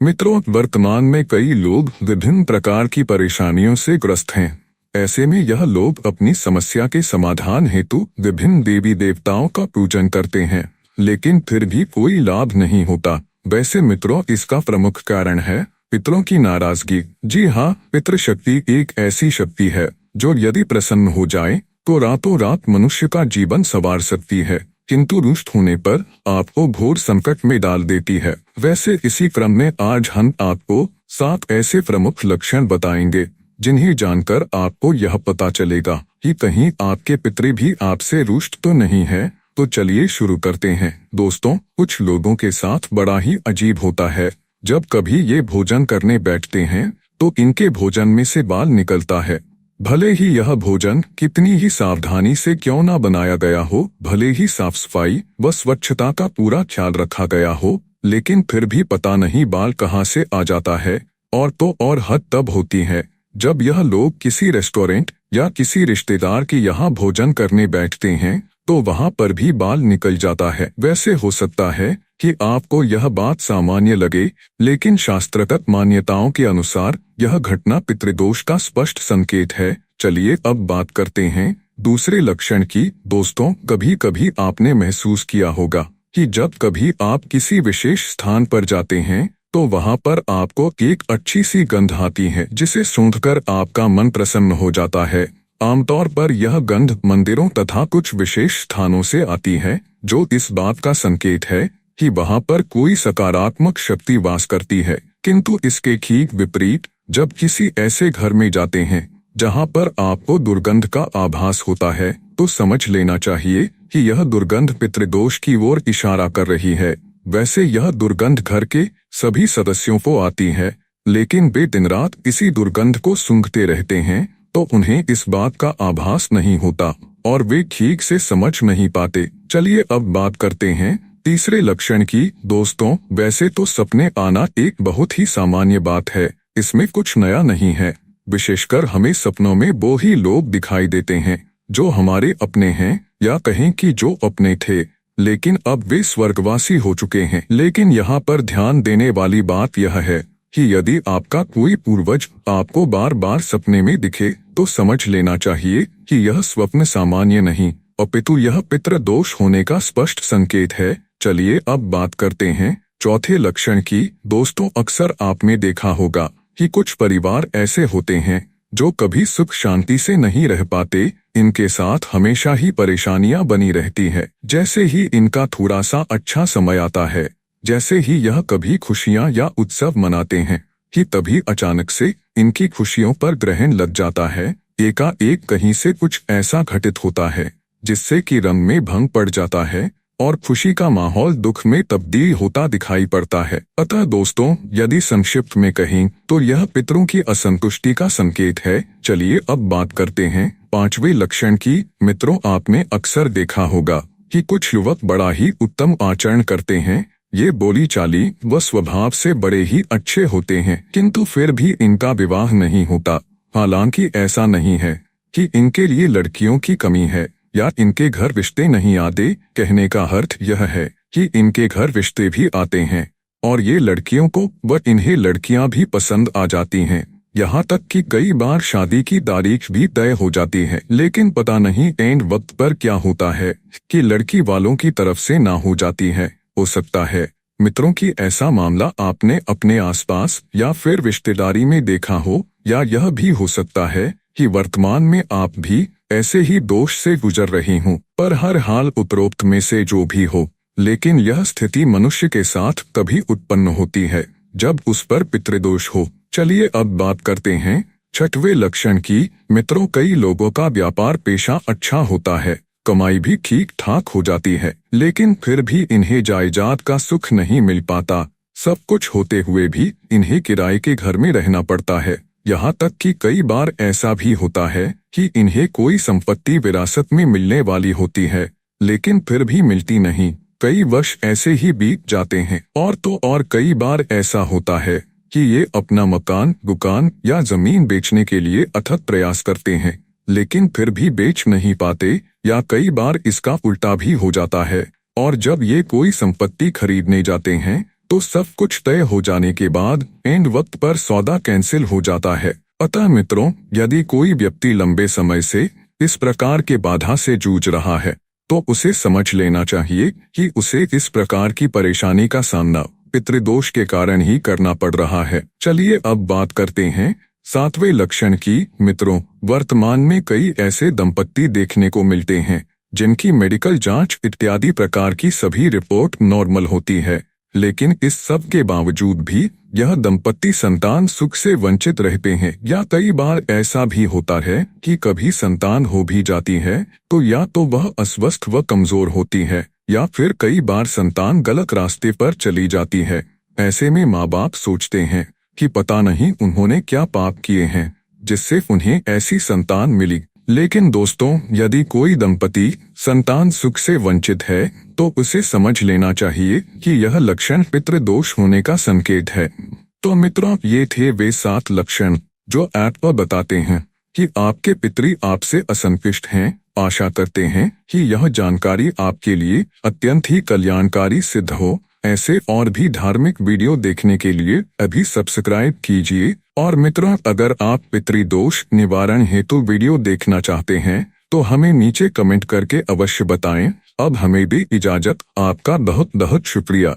मित्रों, वर्तमान में कई लोग विभिन्न प्रकार की परेशानियों से ग्रस्त हैं। ऐसे में यह लोग अपनी समस्या के समाधान हेतु विभिन्न देवी देवताओं का पूजन करते हैं, लेकिन फिर भी कोई लाभ नहीं होता। वैसे मित्रों, इसका प्रमुख कारण है पितरों की नाराजगी। जी हाँ, पितृ शक्ति एक ऐसी शक्ति है जो यदि प्रसन्न हो जाए तो रातों रात मनुष्य का जीवन संवार सकती है, किंतु रुष्ट होने पर आपको घोर संकट में डाल देती है। वैसे इसी क्रम में आज हम आपको 7 ऐसे प्रमुख लक्षण बताएंगे जिन्हें जानकर आपको यह पता चलेगा कि कहीं आपके पितृ भी आपसे रुष्ट तो नहीं है। तो चलिए शुरू करते हैं। दोस्तों, कुछ लोगों के साथ बड़ा ही अजीब होता है। जब कभी ये भोजन करने बैठते हैं तो इनके भोजन में से बाल निकलता है। भले ही यह भोजन कितनी ही सावधानी से क्यों ना बनाया गया हो, भले ही साफ सफाई व स्वच्छता का पूरा ख्याल रखा गया हो, लेकिन फिर भी पता नहीं बाल कहाँ से आ जाता है। और तो और हद तब होती है जब यह लोग किसी रेस्टोरेंट या किसी रिश्तेदार के यहाँ भोजन करने बैठते हैं तो वहाँ पर भी बाल निकल जाता है। वैसे हो सकता है कि आपको यह बात सामान्य लगे, लेकिन शास्त्रगत मान्यताओं के अनुसार यह घटना पितृदोष का स्पष्ट संकेत है। चलिए अब बात करते हैं दूसरे लक्षण की। दोस्तों, कभी कभी आपने महसूस किया होगा कि जब कभी आप किसी विशेष स्थान पर जाते हैं तो वहाँ पर आपको एक अच्छी सी गंध आती है, जिसे सूंघकर आपका मन प्रसन्न हो जाता है। आमतौर पर यह गंध मंदिरों तथा कुछ विशेष स्थानों से आती है, जो इस बात का संकेत है कि वहाँ पर कोई सकारात्मक शक्ति वास करती है। किंतु इसके ठीक विपरीत, जब किसी ऐसे घर में जाते हैं जहाँ पर आपको दुर्गंध का आभास होता है तो समझ लेना चाहिए कि यह दुर्गंध पितृदोष की ओर इशारा कर रही है। वैसे यह दुर्गंध घर के सभी सदस्यों को आती है, लेकिन वे दिन रात इसी दुर्गंध को सूंघते रहते हैं तो उन्हें इस बात का आभास नहीं होता और वे ठीक से समझ नहीं पाते। चलिए अब बात करते हैं तीसरे लक्षण की। दोस्तों, वैसे तो सपने आना एक बहुत ही सामान्य बात है, इसमें कुछ नया नहीं है। विशेषकर हमें सपनों में वो ही लोग दिखाई देते हैं जो हमारे अपने हैं, या कहें कि जो अपने थे लेकिन अब वे स्वर्गवासी हो चुके हैं। लेकिन यहाँ पर ध्यान देने वाली बात यह है कि यदि आपका कोई पूर्वज आपको बार बार सपने में दिखे तो समझ लेना चाहिए कि यह स्वप्न सामान्य नहीं, अपितु यह पितृदोष होने का स्पष्ट संकेत है। चलिए अब बात करते हैं चौथे लक्षण की। दोस्तों, अक्सर आपने देखा होगा कि कुछ परिवार ऐसे होते हैं जो कभी सुख शांति से नहीं रह पाते। इनके साथ हमेशा ही परेशानियां बनी रहती है। जैसे ही इनका थोड़ा सा अच्छा समय आता है, जैसे ही यह कभी खुशियां या उत्सव मनाते हैं, कि तभी अचानक से इनकी खुशियों पर ग्रहण लग जाता है। एकाएक कहीं से कुछ ऐसा घटित होता है जिससे कि रंग में भंग पड़ जाता है और खुशी का माहौल दुख में तब्दील होता दिखाई पड़ता है। अतः दोस्तों, यदि संक्षिप्त में कहें तो यह पितरों की असंतुष्टि का संकेत है। चलिए अब बात करते हैं पांचवें लक्षण की। मित्रों, आपने अक्सर देखा होगा कि कुछ युवक बड़ा ही उत्तम आचरण करते हैं, ये बोली चाली व स्वभाव से बड़े ही अच्छे होते हैं, किंतु फिर भी इनका विवाह नहीं होता। हालांकि ऐसा नहीं है कि इनके लिए लड़कियों की कमी है या इनके घर रिश्ते नहीं आते। कहने का अर्थ यह है कि इनके घर रिश्ते भी आते हैं और ये लड़कियों को व इन्हें लड़कियां भी पसंद आ जाती हैं। यहाँ तक कि कई बार शादी की तारीख भी तय हो जाती है, लेकिन पता नहीं एंड वक्त पर क्या होता है कि लड़की वालों की तरफ से ना हो जाती है। हो सकता है मित्रों की ऐसा मामला आपने अपने आसपास या फिर रिश्तेदारी में देखा हो, या यह भी हो सकता है कि वर्तमान में आप भी ऐसे ही दोष से गुजर रही हूँ। पर हर हाल उपरोक्त में से जो भी हो, लेकिन यह स्थिति मनुष्य के साथ तभी उत्पन्न होती है जब उस पर पितृदोष हो। चलिए अब बात करते हैं छठवें लक्षण की। मित्रों, कई लोगों का व्यापार पेशा अच्छा होता है, कमाई भी ठीक ठाक हो जाती है, लेकिन फिर भी इन्हें जायदाद का सुख नहीं मिल पाता। सब कुछ होते हुए भी इन्हें किराए के घर में रहना पड़ता है। यहाँ तक कि कई बार ऐसा भी होता है कि इन्हें कोई संपत्ति विरासत में मिलने वाली होती है, लेकिन फिर भी मिलती नहीं। कई वर्ष ऐसे ही बीत जाते हैं और तो और कई बार ऐसा होता है कि ये अपना मकान, दुकान या जमीन बेचने के लिए अथक प्रयास करते हैं, लेकिन फिर भी बेच नहीं पाते, या कई बार इसका उल्टा भी हो जाता है। और जब ये कोई संपत्ति खरीदने जाते हैं तो सब कुछ तय हो जाने के बाद एंड वक्त पर सौदा कैंसिल हो जाता है। अतः मित्रों, यदि कोई व्यक्ति लंबे समय से इस प्रकार के बाधा से जूझ रहा है तो उसे समझ लेना चाहिए कि उसे इस प्रकार की परेशानी का सामना पितृदोष के कारण ही करना पड़ रहा है। चलिए अब बात करते हैं 7वें लक्षण की। मित्रों, वर्तमान में कई ऐसे दंपत्ति देखने को मिलते हैं जिनकी मेडिकल जांच इत्यादि प्रकार की सभी रिपोर्ट नॉर्मल होती है, लेकिन इस सब के बावजूद भी यह दंपत्ति संतान सुख से वंचित रहते हैं। या कई बार ऐसा भी होता है कि कभी संतान हो भी जाती है तो या तो वह अस्वस्थ व कमजोर होती है या फिर कई बार संतान गलत रास्ते पर चली जाती है। ऐसे में माँ बाप सोचते हैं कि पता नहीं उन्होंने क्या पाप किए हैं जिससे उन्हें ऐसी संतान मिली। लेकिन दोस्तों, यदि कोई दंपति संतान सुख से वंचित है तो उसे समझ लेना चाहिए कि यह लक्षण पितृदोष होने का संकेत है। तो मित्रों, ये थे वे 7 लक्षण जो ऐप पर बताते हैं कि आपके पितृ आपसे असंतुष्ट हैं। आशा करते हैं कि यह जानकारी आपके लिए अत्यंत ही कल्याणकारी सिद्ध हो। ऐसे और भी धार्मिक वीडियो देखने के लिए अभी सब्सक्राइब कीजिए। और मित्रों, अगर आप पितृदोष निवारण हेतु वीडियो देखना चाहते हैं तो हमें नीचे कमेंट करके अवश्य बताएं। अब हमें भी इजाजत। आपका बहुत बहुत शुक्रिया।